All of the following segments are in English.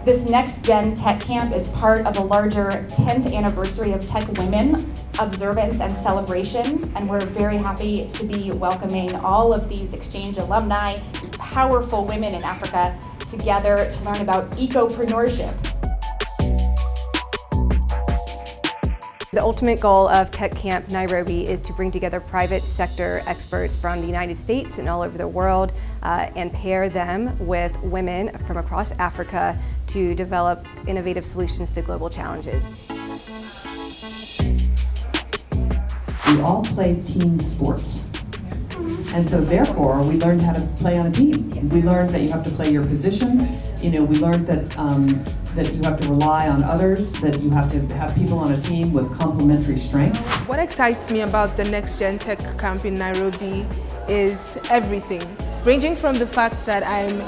This NextGen TechCamp is part of a larger 10th anniversary of TechWomen observance and celebration, and we're very happy to be welcoming all of these exchange alumni, these powerful women in Africa, together to learn about ecopreneurship. The ultimate goal of TechCamp Nairobi is to bring together private sector experts from the United States and all over the world and pair them with women from across Africa to develop innovative solutions to global challenges. We all played team sports. And so therefore, we learned how to play on a team. We learned that you have to play your position. We learned that that you have to rely on others, that you have to have people on a team with complementary strengths. What excites me about the NextGen TechCamp in Nairobi is everything, ranging from the fact that I'm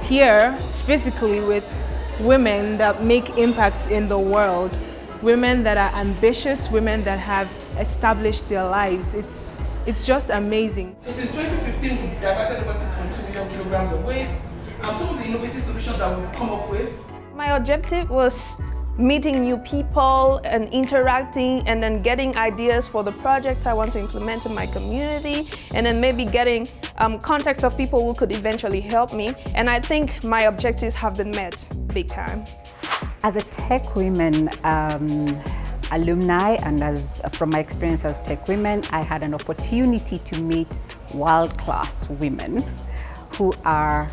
here physically with women that make impacts in the world, women that are ambitious, women that have established their lives. It's just amazing. So since 2015, we've diverted over 6.2 million kilograms of waste. Some of the innovative solutions that we've come up with. My objective was meeting new people and interacting and then getting ideas for the projects I want to implement in my community, and then maybe getting contacts of people who could eventually help me. And I think my objectives have been met big time. As a TechWomen alumni and from my experience as TechWomen, I had an opportunity to meet world-class women who are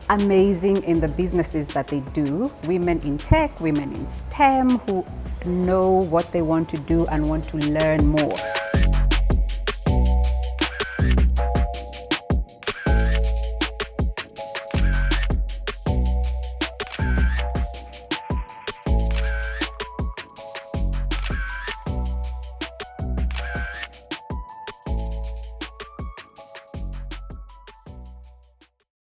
amazing in the businesses that they do. Women in tech, women in STEM who know what they want to do and want to learn more.